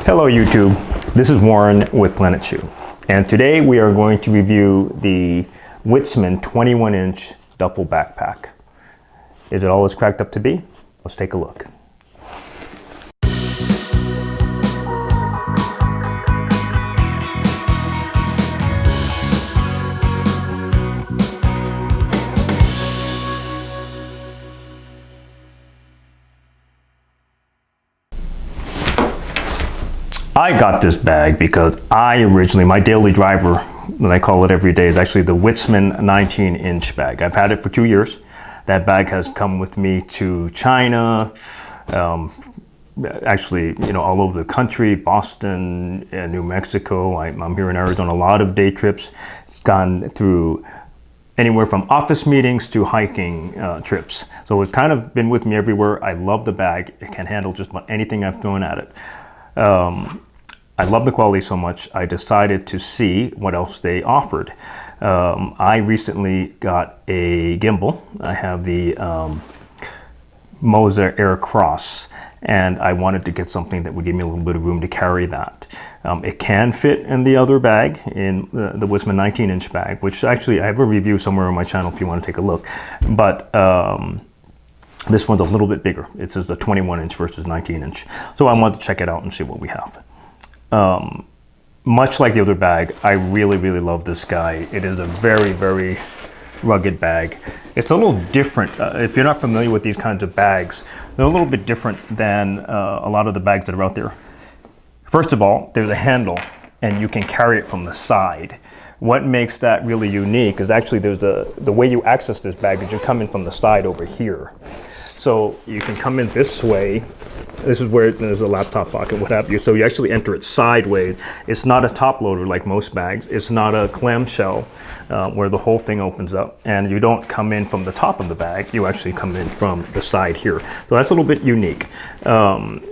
Hello YouTube, this is Warren with Planet Shoe, and today we are going to review the Witzman 21-inch duffel backpack. Is it all it's cracked up to be? Let's take a look. I got this bag because my daily driver, that I call it every day, is actually the Witzman 19-inch bag. I've had it for 2 years. That bag has come with me to China, actually, all over the country, Boston and New Mexico. I'm here in Arizona, a lot of day trips. It's gone through anywhere from office meetings to hiking trips. So it's kind of been with me everywhere. I love the bag. It can handle just about anything I've thrown at it. I love the quality so much, I decided to see what else they offered. I recently got a gimbal. I have the Moza Air Cross, and I wanted to get something that would give me a little bit of room to carry that. It can fit in the other bag, in the Witzman 19-inch bag, which actually I have a review somewhere on my channel if you want to take a look. But this one's a little bit bigger. It says the 21-inch versus 19-inch. So I wanted to check it out and see what we have. Much like the other bag, I really, really love this guy. It is a very, very rugged bag. It's a little different. If you're not familiar with these kinds of bags, they're a little bit different than a lot of the bags that are out there. First of all, there's a handle, and you can carry it from the side. What makes that really unique is actually the way you access this bag is you come in from the side over here. So you can come in this way. This is where there's a laptop pocket, what have you. So you actually enter it sideways. It's not a top loader like most bags. It's not a clamshell where the whole thing opens up. And you don't come in from the top of the bag. You actually come in from the side here. So that's a little bit unique. And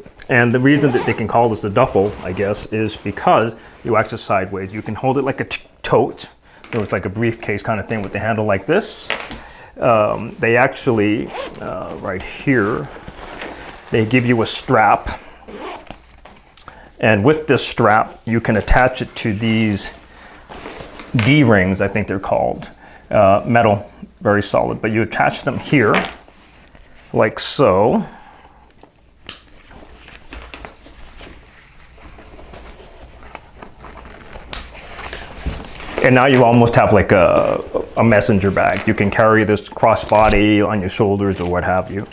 the reason that they can call this the Duffle, I guess, is because you access sideways. You can hold it like a tote. So it's like a briefcase kind of thing with the handle like this. They actually, right here, they give you a strap, and with this strap you can attach it to these D-rings, I think they're called, metal, very solid, but you attach them here like so. And now you almost have like a messenger bag. You can carry this crossbody on your shoulders or what have you.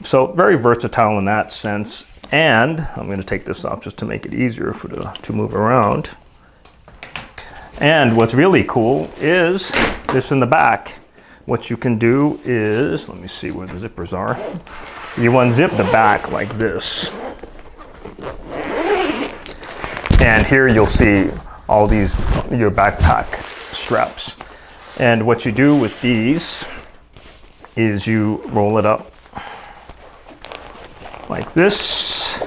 So very versatile in that sense. And I'm going to take this off just to make it easier to move around. And what's really cool is this in the back. What you can do is, let me see where the zippers are. You unzip the back like this. And here you'll see all these, your backpack straps. And what you do with these is you roll it up like this.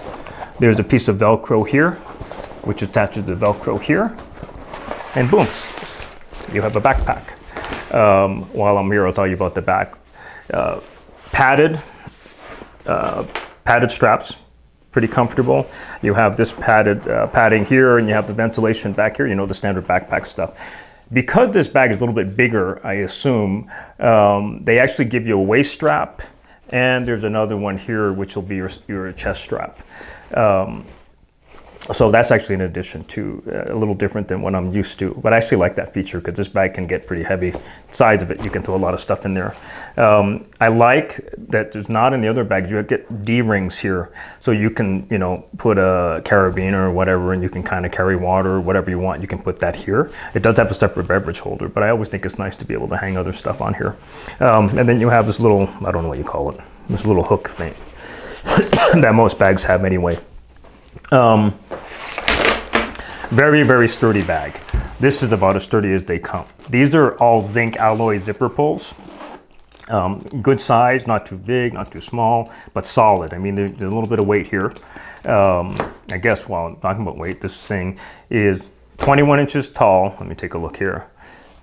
There's a piece of Velcro here, which attaches the Velcro here, and boom, you have a backpack. While I'm here, I'll tell you about the back. Padded straps, pretty comfortable. You have this padding here, and you have the ventilation back here, the standard backpack stuff. Because this bag is a little bit bigger, I assume, they actually give you a waist strap, and there's another one here which will be your chest strap. So that's actually in addition to a little different than what I'm used to. But I actually like that feature because this bag can get pretty heavy. The size of it, you can throw a lot of stuff in there. I like that there's not in the other bags. You get D-rings here. So you can, put a carabiner or whatever, and you can kind of carry water or whatever you want. You can put that here. It does have a separate beverage holder, but I always think it's nice to be able to hang other stuff on here. And then you have this little, I don't know what you call it, this little hook thing that most bags have anyway. Very, very sturdy bag. This is about as sturdy as they come. These are all zinc alloy zipper pulls. Good size, not too big, not too small, but solid. I mean, there's a little bit of weight here. I guess while I'm talking about weight, this thing is 21 inches tall. Let me take a look here.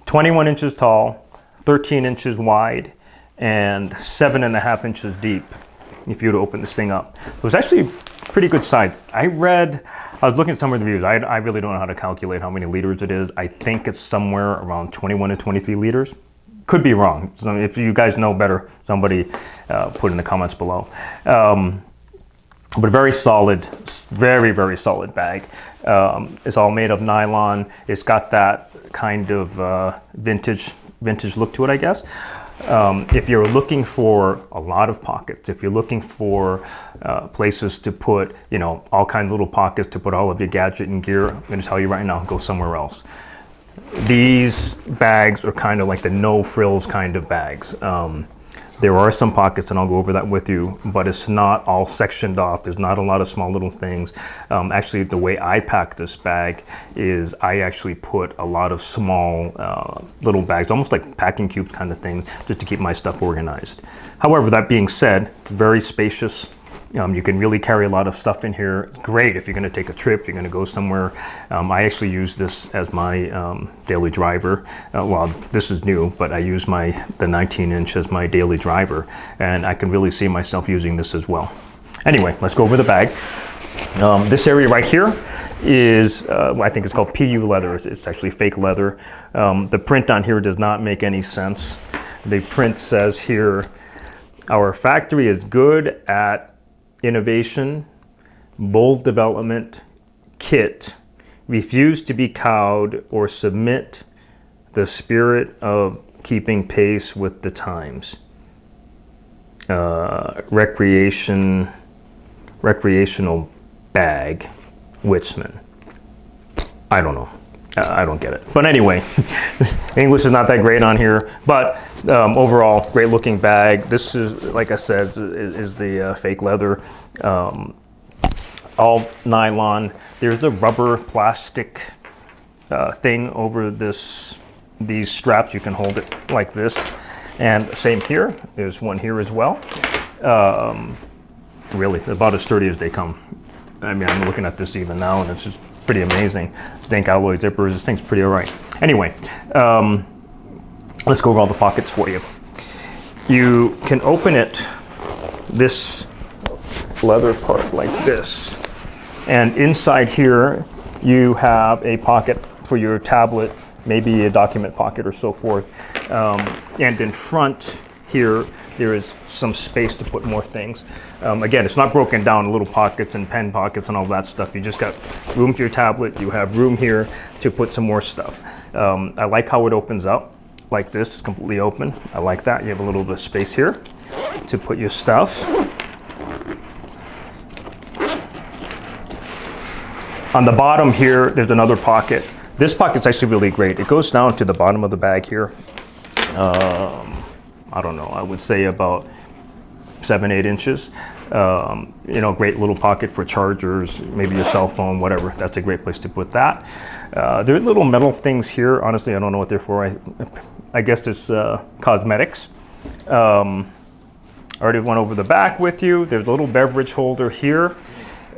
21 inches tall, 13 inches wide, and 7.5 inches deep. if you were to open this thing up. It was actually pretty good size. I was looking at some of the reviews. I really don't know how to calculate how many liters it is. I think it's somewhere around 21 to 23 liters. Could be wrong. So if you guys know better, somebody put in the comments below. But very solid, very, very solid bag. It's all made of nylon. It's got that kind of vintage look to it, I guess. If you're looking for a lot of pockets, if you're looking for places to put, you know, all kinds of little pockets to put all of your gadget and gear, I'm going to tell you right now, go somewhere else. These bags are kind of like the no frills kind of bags. There are some pockets, and I'll go over that with you, but it's not all sectioned off. There's not a lot of small little things. Actually, the way I pack this bag is I actually put a lot of small little bags, almost like packing cubes kind of things, just to keep my stuff organized. However, that being said, very spacious. You can really carry a lot of stuff in here. Great if you're going to take a trip, you're going to go somewhere. I actually use this as my daily driver. Well, this is new, but I use the 19-inch as my daily driver, and I can really see myself using this as well. Anyway, let's go over the bag. This area right here is, I think it's called PU leather. It's actually fake leather. The print on here does not make any sense. The print says here, our factory is good at innovation, bold development, kit, refuse to be cowed or submit the spirit of keeping pace with the times. Recreational bag, Witzman. I don't know. I don't get it. But anyway, English is not that great on here, but overall, great looking bag. This is, like I said, is the fake leather, all nylon. There's a rubber plastic thing over these straps. You can hold it like this. And same here, there's one here as well. Really, about as sturdy as they come. I mean, I'm looking at this even now, and it's just pretty amazing. Zinc alloy zippers, this thing's pretty all right. Anyway, let's go over all the pockets for you. You can open it, this leather part like this, and inside here you have a pocket for your tablet, maybe a document pocket or so forth. And in front here, there is some space to put more things. Again, it's not broken down in little pockets and pen pockets and all that stuff. You just got room to your tablet. You have room here to put some more stuff. I like how it opens up like this. It's completely open. I like that. You have a little bit of space here to put your stuff. On the bottom here, there's another pocket. This pocket's actually really great. It goes down to the bottom of the bag here. I don't know, I would say about 7-8 inches. You know, great little pocket for chargers, maybe your cell phone, whatever. That's a great place to put that. There are little metal things here. Honestly, I don't know what they're for. I guess it's cosmetics. I already went over the back with you. There's a little beverage holder here.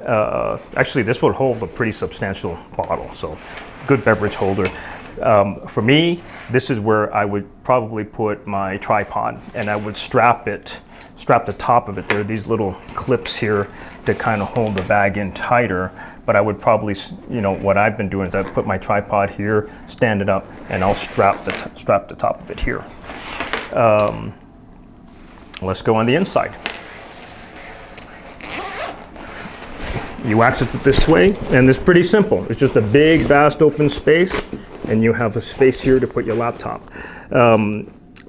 Actually, this would hold a pretty substantial bottle, so good beverage holder. For me, this is where I would probably put my tripod, and I would strap the top of it. There are these little clips here to kind of hold the bag in tighter, but I would probably, you know, what I've been doing is I put my tripod here, stand it up, and I'll strap the top of it here. Let's go on the inside. You access it this way, and it's pretty simple. It's just a big, vast open space, and you have a space here to put your laptop.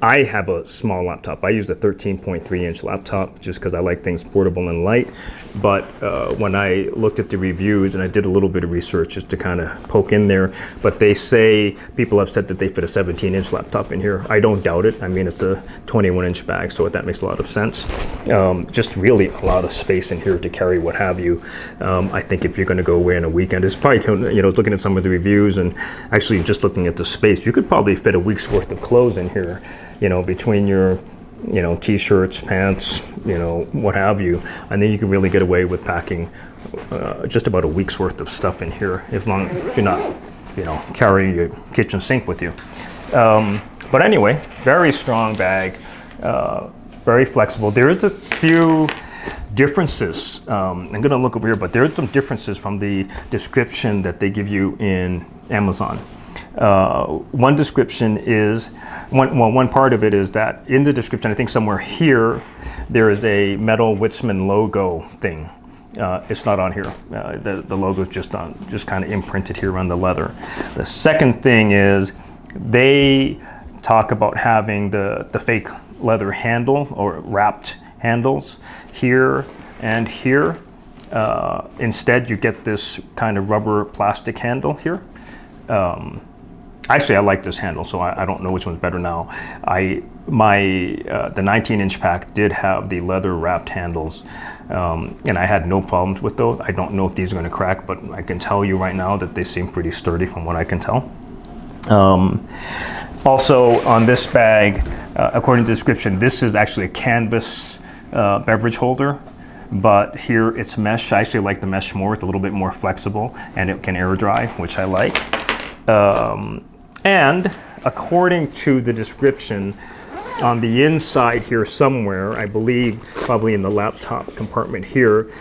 I have a small laptop. I use a 13.3-inch laptop just because I like things portable and light. But when I looked at the reviews, and I did a little bit of research just to kind of poke in there, but they say, people have said that they fit a 17-inch laptop in here. I don't doubt it. I mean, it's a 21-inch bag, so that makes a lot of sense. Just really a lot of space in here to carry what have you. I think if you're going to go away on a weekend, it's probably, you know, looking at some of the reviews and actually just looking at the space, you could probably fit a week's worth of clothes in here. You know, between your, you know, t-shirts, pants, you know, what have you. I think you can really get away with packing just about a week's worth of stuff in here, as long as you're not, you know, carrying your kitchen sink with you. But anyway, very strong bag, very flexible. There is a few differences. I'm going to look over here, but there are some differences from the description that they give you in Amazon. One description is, one part of it is that in the description, I think somewhere here, there is a metal Witzman logo thing. It's not on here. The logo is just kind of imprinted here on the leather. The second thing is they talk about having the fake leather handle or wrapped handles here and here. Instead, you get this kind of rubber plastic handle here. Actually, I like this handle, so I don't know which one's better now. The 19-inch pack did have the leather wrapped handles, and I had no problems with those. I don't know if these are going to crack, but I can tell you right now that they seem pretty sturdy from what I can tell. Also, on this bag, according to the description, this is actually a canvas beverage holder, but here it's mesh. I actually like the mesh more. It's a little bit more flexible, and it can air dry, which I like. And according to the description, on the inside here somewhere, I believe probably in the laptop compartment here,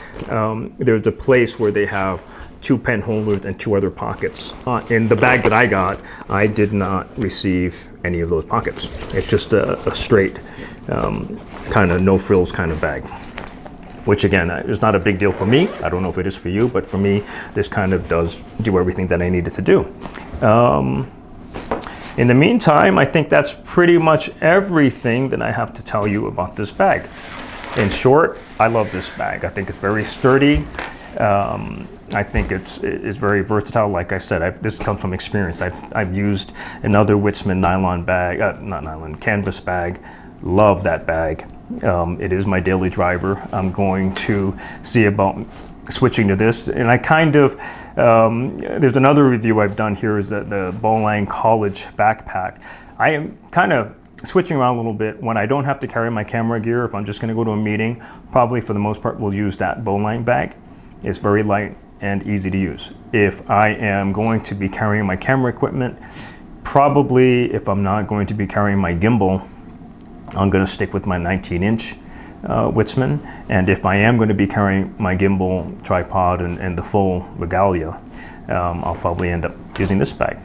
there's a place where they have 2 pen holders and 2 other pockets. In the bag that I got, I did not receive any of those pockets. It's just a straight kind of no frills kind of bag, which again is not a big deal for me. I don't know if it is for you, but for me, this kind of does do everything that I needed to do. In the meantime, I think that's pretty much everything that I have to tell you about this bag. In short, I love this bag. I think it's very sturdy. I think it's very versatile. Like I said, this comes from experience. I've used another Witzman nylon bag, not nylon, canvas bag. Love that bag. It is my daily driver. I'm going to see about switching to this, and I kind of there's another review I've done here is that the Bowline College backpack. I am kind of switching around a little bit when I don't have to carry my camera gear. If I'm just going to go to a meeting, probably for the most part we'll use that Bowline bag. It's very light and easy to use. If I am going to be carrying my camera equipment, probably if I'm not going to be carrying my gimbal, I'm going to stick with my 19-inch Witzman, and if I am going to be carrying my gimbal, tripod, and the full regalia, I'll probably end up using this bag.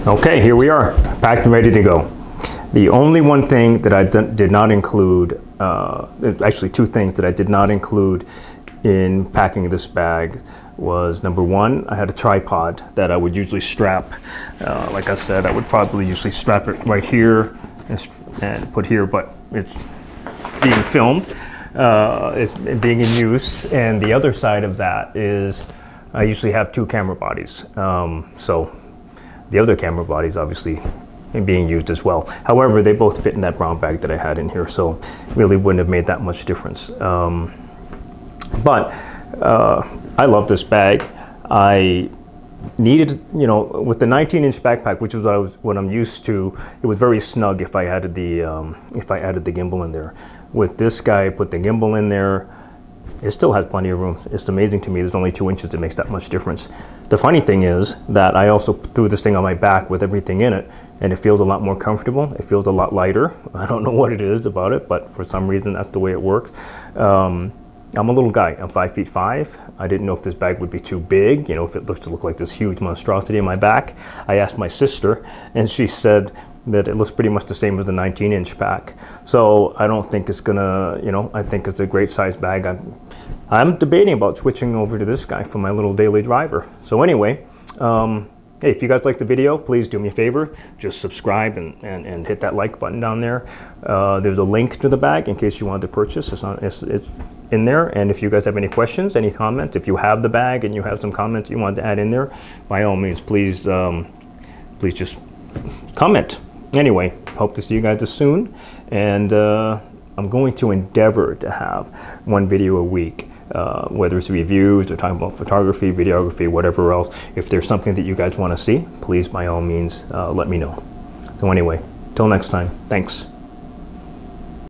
Okay, here we are, packed and ready to go. The only one thing that I did not include, actually 2 things that I did not include in packing this bag was, number 1, I had a tripod that I would usually strap. Like I said, I would probably usually strap it right here and put here, but it's being filmed, it's being in use. And the other side of that is I usually have 2 camera bodies. So the other camera bodies obviously being used as well. However, they both fit in that brown bag that I had in here, so really wouldn't have made that much difference. But I love this bag. I needed, you know, with the 19-inch backpack, which is what I'm used to, it was very snug if I added the gimbal in there. With this guy, I put the gimbal in there. It still has plenty of room. It's amazing to me. There's only 2 inches. It makes that much difference. The funny thing is that I also threw this thing on my back with everything in it, and it feels a lot more comfortable. It feels a lot lighter. I don't know what it is about it, but for some reason, that's the way it works. I'm a little guy. I'm 5'5". I didn't know if this bag would be too big, you know, if it looked like this huge monstrosity in my back. I asked my sister, and she said that it looks pretty much the same as the 19-inch pack. So I don't think it's gonna, you know, I think it's a great size bag. I'm debating about switching over to this guy for my little daily driver. So anyway, hey, if you guys like the video, please do me a favor. Just subscribe and hit that like button down there. There's a link to the bag in case you wanted to purchase. It's in there. And if you guys have any questions, any comments, if you have the bag and you have some comments you want to add in there, by all means, please just comment. Anyway, hope to see you guys soon. And I'm going to endeavor to have 1 video a week. Whether it's reviews or talking about photography, videography, whatever else. If there's something that you guys want to see, please by all means let me know. So anyway, till next time, thanks.